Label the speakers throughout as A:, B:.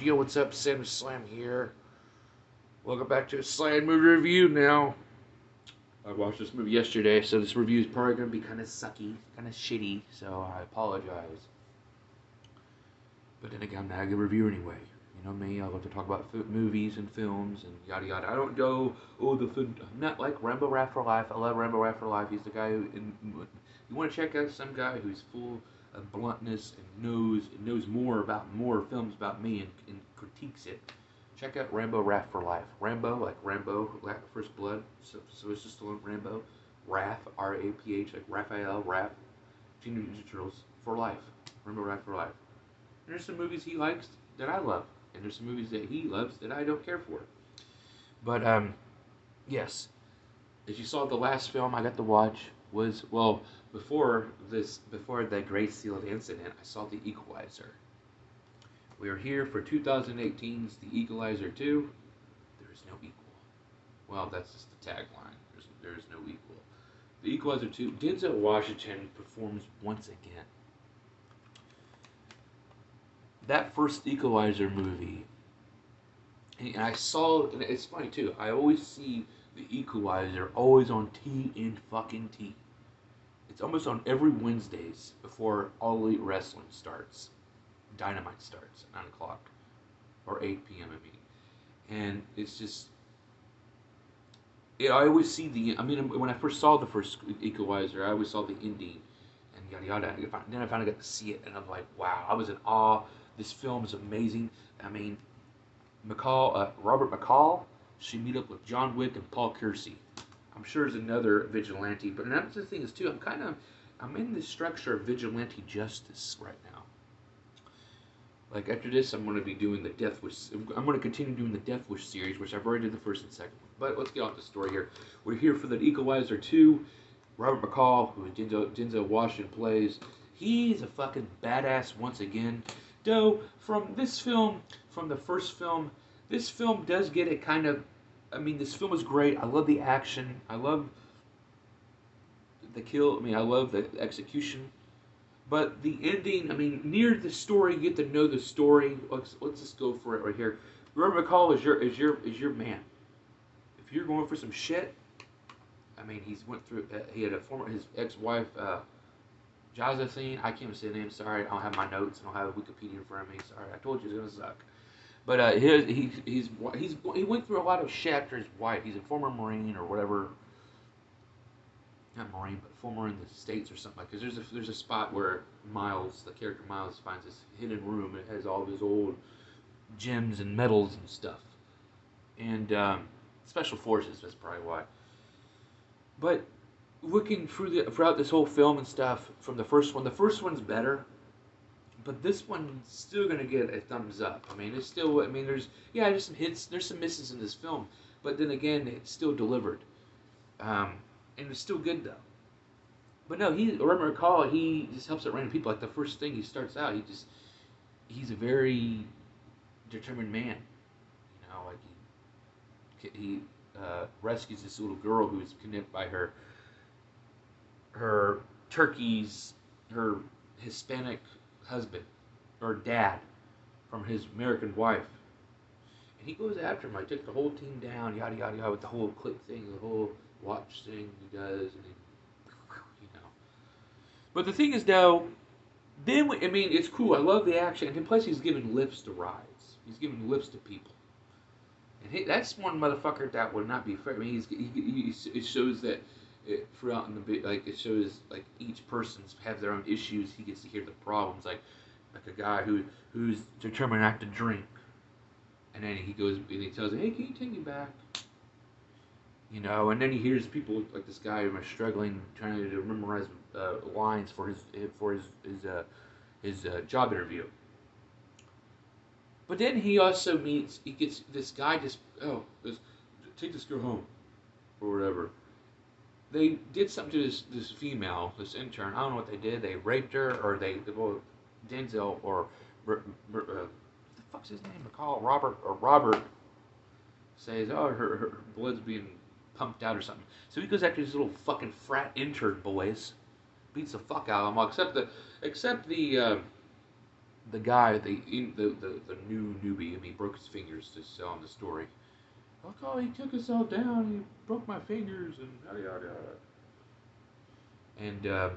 A: Yo, what's up? Sam Slam here. Welcome back to a Slam movie review now. I watched this movie yesterday, so this review is probably going to be kind of sucky, kind of shitty, so I apologize. But then again, I'm not a good reviewer anyway. You know me, I love to talk about movies and films and yada yada. I don't go, I'm not like Rambo Rat for Life. I love Rambo Rat for Life. He's the guy who, you want to check out some guy who's full of bluntness and knows more films about me and critiques it. Check out Rambo Rat for Life. Rambo, like Rambo, First Blood. So it's just Rambo. Raph, R-A-P-H, like Raphael, Raph. Teenage Ninja Turtles for life. Rambo Rat for Life. And there's some movies he likes that I love. And there's some movies that he loves that I don't care for. But, yes. As you saw, the last film I got to watch was, well, before the Gray Seal incident, I saw The Equalizer. We are here for 2018's The Equalizer II. There is no equal. Well, that's just the tagline. There is no equal. The Equalizer II, Denzel Washington performs once again. That first Equalizer movie, and I saw, and it's funny too, I always see The Equalizer always on TNT. It's almost on every Wednesdays before All Elite Wrestling starts. Dynamite starts at 9 o'clock, or 8 p.m. I mean. And it's just, I always see when I first saw the first Equalizer, I always saw the ending and yada yada. Then I finally got to see it, and I'm like, wow, I was in awe. This film is amazing. I mean, Robert McCall should meet up with John Wick and Paul Kersey. I'm sure there's another vigilante, but another thing is too, I'm in the structure of vigilante justice right now. Like after this, I'm going to be doing the Death Wish. I'm going to continue doing the Death Wish series, which I've already did the first and second one. But let's get off the story here. We're here for the Equalizer 2. Robert McCall, who Denzel Washington plays, he's a fucking badass once again. Though from the first film, this film does get it kind of. I mean, this film is great. I love the action. I love the kill. I mean, I love the execution. But the ending, I mean, near the story, you get to know the story. Let's just go for it right here. Robert McCall is your man. If you're going for some shit, I mean, he had his ex-wife, Josephine. I can't even say the name. Sorry, I don't have my notes. I don't have Wikipedia in front of me. Sorry, I told you it was gonna suck. But he went through a lot of shit after his wife. He's a former Marine or whatever. Not Marine, but former in the States or something like. Because there's a spot where Miles, the character Miles, finds this hidden room. And it has all his old gems and medals and stuff. And special forces. That's probably why. But looking throughout this whole film and stuff from the first one's better. But this one's still gonna get a thumbs up. I mean, it's still. I mean, there's some hits, there's some misses in this film, but then again, it's still delivered. And it's still good though. But no, Robert McCall, he just helps out random people. Like the first thing he starts out, he's a very determined man. You know, like he rescues this little girl who's kidnapped by her Hispanic husband or dad from his American wife. And he goes after him. I took the whole team down, yada yada yada, with the whole click thing, the whole watch thing he does, and you know. But the thing is, though, then I mean, it's cool. I love the action, and plus he's giving lifts to rides. He's giving lifts to people, and that's one motherfucker that would not be fair. I mean, it shows that throughout in the like it shows like each person's have their own issues. He gets to hear the problems, like a guy who's determined not to drink, and then he goes and he tells him, "Hey, can you take me back?" You know, and then he hears people like this guy who is struggling, trying to memorize lines for his job interview. But then he gets this guy take this girl home, or whatever. They did something to this female, this intern. I don't know what they did. They raped her, or Denzel, or what the fuck's his name? Robert says, oh, her blood's being pumped out or something. So he goes after these little fucking frat intern boys, beats the fuck out of them all, except the guy, the new newbie, he broke his fingers to sell him the story. Like, oh, he took us all down, he broke my fingers, and yada yada yada. And I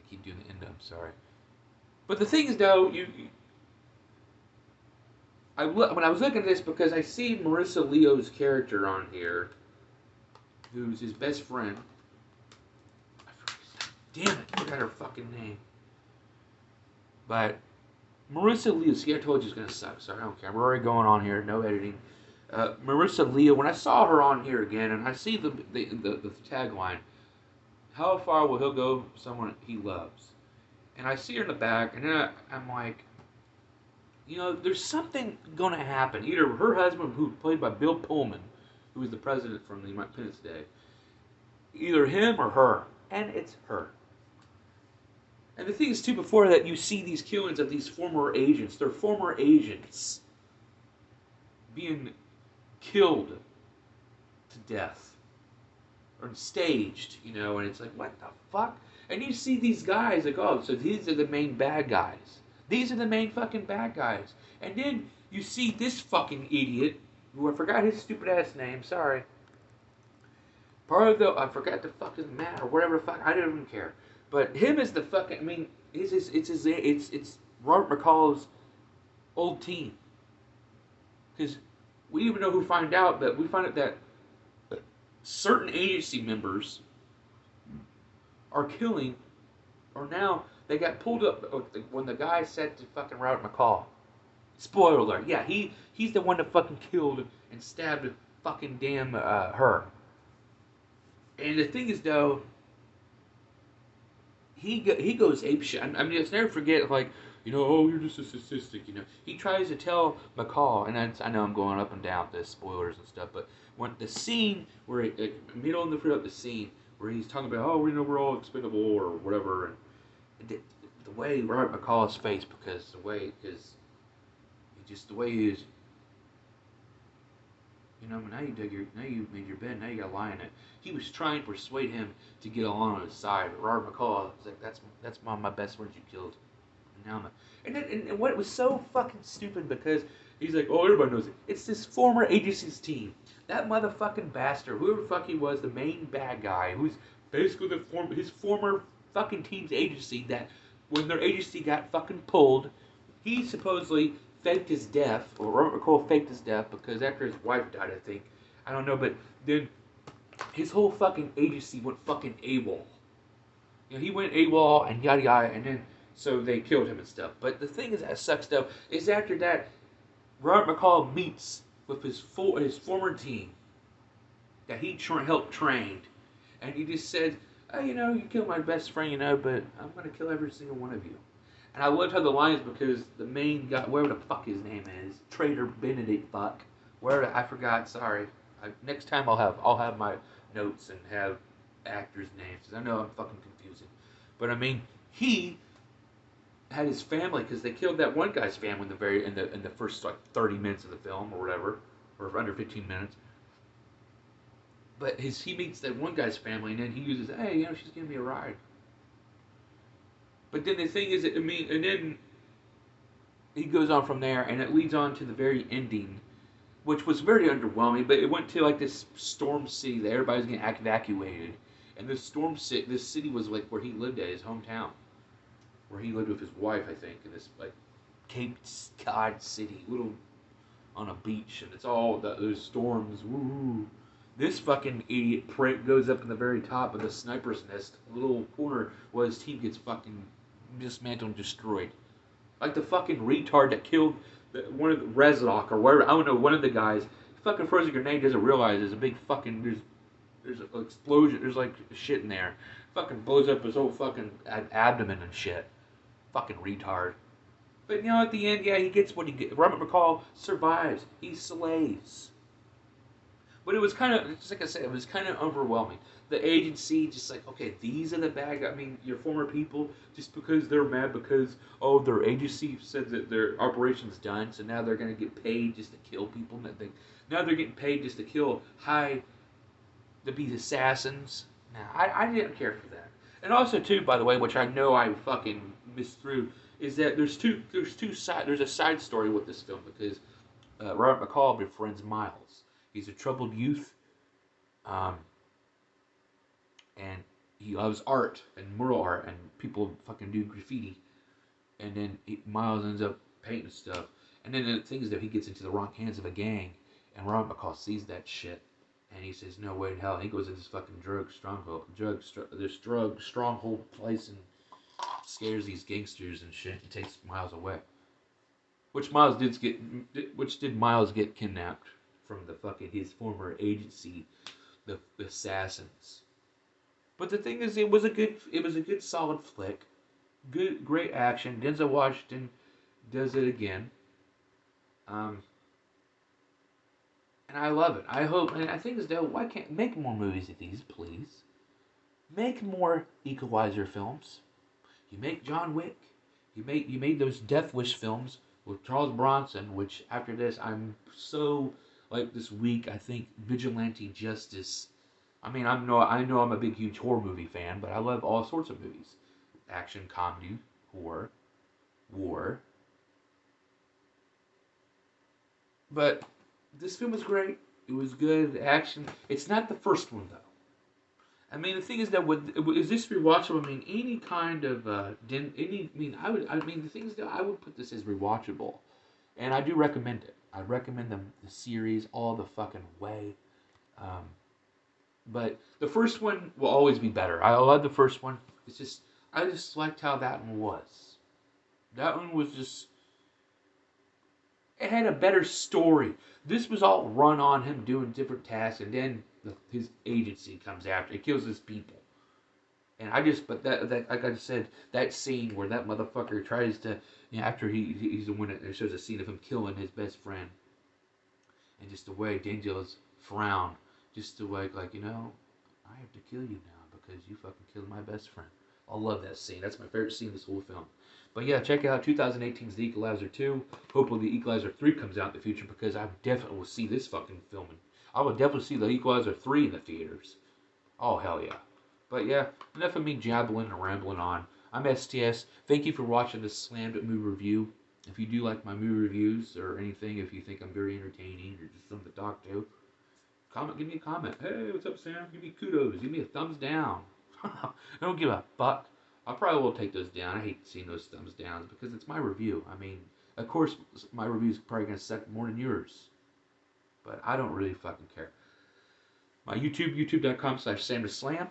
A: keep doing the end. I'm sorry. But the thing is, though, when I was looking at this, because I see Marissa Leo's character on here, who's his best friend. Damn it, I forgot her fucking name. But Marissa Leo, see, I told you it's gonna suck. Sorry, I don't care. We're already going on here, no editing. Marissa Leo, when I saw her on here again, and I see the tagline, how far will he go for someone he loves? And I see her in the back, and then I'm like, you know, there's something going to happen. Either her husband, who played by Bill Pullman, who was the president from the Independence Day, either him or her, and it's her. And the thing is, too, before that, you see these killings of these former agents. They're former agents being killed to death or staged, you know, and it's like, what the fuck? And you see these guys like, oh, so these are the main bad guys. These are the main fucking bad guys. And then you see this fucking idiot, who I forgot his stupid ass name, sorry. Part of the, I forgot the fucking man or whatever the fuck, I don't even care. But him is the fucking, I mean, it's Robert McCall's old team. Because we even know who find out, but we find out that certain agency members are killing, or now they got pulled up when the guy said to fucking Robert McCall. Spoiler alert, yeah, he's the one that fucking killed and stabbed fucking damn her. And the thing is, though, he goes apeshit. I mean, let's never forget, like, you know, oh, you're just a statistic, you know. He tries to tell McCall, and I know I'm going up and down with the spoilers and stuff, but when the scene where, middle of the scene, where he's talking about, oh, we know we're all expendable or whatever, and the way Robert McCall's face, because the way is, just the way he is, you know, now you made your bed, now you gotta lie in it. He was trying to persuade him to get along on his side. But Robert McCall was like, that's one of my best friends you killed. And now and what was so fucking stupid, because he's like, oh, everybody knows it. It's this former agency's team. That motherfucking bastard, whoever the fuck he was, the main bad guy, who's basically his former fucking team's agency, that when their agency got fucking pulled, he supposedly faked his death, or Robert McCall faked his death, because after his wife died, I think. I don't know, but then his whole fucking agency went fucking AWOL. You know, he went AWOL and yada yada, and then so they killed him and stuff. But the thing is that sucks, though, is after that, Robert McCall meets with his former team that he helped train, and he just said, oh, you know, you killed my best friend, you know, but I'm going to kill every single one of you. And I loved how the lines, because the main guy, wherever the fuck his name is, Traitor Benedict fuck, wherever, I forgot, sorry. Next time I'll have my notes and have actors' names, because I know I'm fucking confusing. But I mean, he had his family, because they killed that one guy's family in the first like 30 minutes of the film or whatever, or under 15 minutes. But he meets that one guy's family, and then he uses, hey, you know, she's giving me a ride. But then the thing is, I mean, and then he goes on from there, and it leads on to the very ending, which was very underwhelming. But it went to like this storm city that everybody's getting evacuated, and this city was like where he lived at, his hometown, where he lived with his wife, I think, in this like Cape Cod city, little on a beach, and it's all those storms. Woo! This fucking idiot prick goes up in the very top of the sniper's nest, little corner, where his team gets fucking dismantled and destroyed. Like the fucking retard that killed one of the Rezlock or whatever, I don't know, one of the guys, fucking throws a grenade, doesn't realize there's a big fucking, there's an explosion, there's like shit in there. Fucking blows up his whole fucking abdomen and shit. Fucking retard. But you know, at the end, yeah, he gets what he gets. Robert McCall survives. He slays. But it was kind of, just like I said, it was kind of overwhelming. The agency, just like, okay, these are the bad guys. I mean, your former people, just because they're mad because, oh, their agency said that their operation's done, so now they're going to get paid just to kill people. Now they're getting paid just to kill to be assassins. Nah, I didn't care for that. And also, too, by the way, which I know I fucking missed through, is that there's a side story with this film because Robert McCall befriends Miles. He's a troubled youth, um, and he loves art and mural art, and people fucking do graffiti. And then Miles ends up painting stuff. And then the thing is that he gets into the wrong hands of a gang, and Robert McCall sees that shit, and he says, "No way in hell." And he goes into this fucking this drug stronghold place, and scares these gangsters and shit, and takes Miles away. Which did Miles get kidnapped from the fucking his former agency, the Assassins. But the thing is, it was a good solid flick, great action. Denzel Washington does it again, um, and I love it. I hope, and I think is though, why can't make more movies of these, please? Make more Equalizer films. You make John Wick. You made those Death Wish films with Charles Bronson, which after this I'm like this week I think Vigilante Justice. I mean I know I'm a big huge horror movie fan, but I love all sorts of movies. Action, comedy, horror, war. But this film was great. It was good action. It's not the first one though. I mean, the thing is that is this rewatchable? I mean, any kind of I mean, the thing is that I would put this as rewatchable, and I do recommend it. I recommend the series all the fucking way. Um, but the first one will always be better. I love the first one. It's just I just liked how that one was. That one was just it had a better story. This was all run on him doing different tasks, and then his agency comes after. It kills his people. And I just, but that like I said, that scene where that motherfucker tries to, after he's the one that shows a scene of him killing his best friend, and just the way Denzel's frown, just the way like I have to kill you now because you fucking killed my best friend. I love that scene. That's my favorite scene in this whole film. But yeah, check out 2018's The Equalizer 2. Hopefully The Equalizer 3 comes out in the future because I definitely will see this fucking film. I will definitely see The Equalizer 3 in the theaters. Oh, hell yeah. But yeah, enough of me jabbling and rambling on. I'm STS. Thank you for watching this slammed movie review. If you do like my movie reviews or anything, if you think I'm very entertaining or just something to talk to, give me a comment. Hey, what's up, Sam? Give me kudos. Give me a thumbs down. I don't give a fuck. I probably will take those down. I hate seeing those thumbs downs because it's my review. I mean, of course, my review is probably going to suck more than yours. But I don't really fucking care. My YouTube, youtube.com/SamToSlam.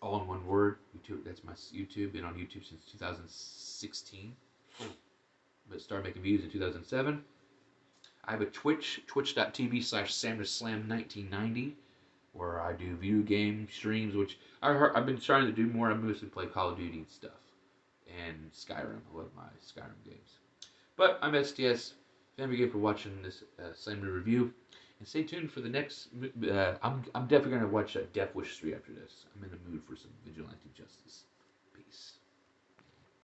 A: All in one word. YouTube, that's my YouTube. Been on YouTube since 2016. But started making videos in 2007. I have a Twitch, twitch.tv/SamToSlam1990. Where I do video game streams, which I've been trying to do more. I mostly play Call of Duty and stuff, and Skyrim. I love my Skyrim games. But I'm STS. Thank you again for watching this Slam review, and stay tuned for the next. I'm definitely gonna watch Death Wish 3 after this. I'm in the mood for some vigilante justice. Peace.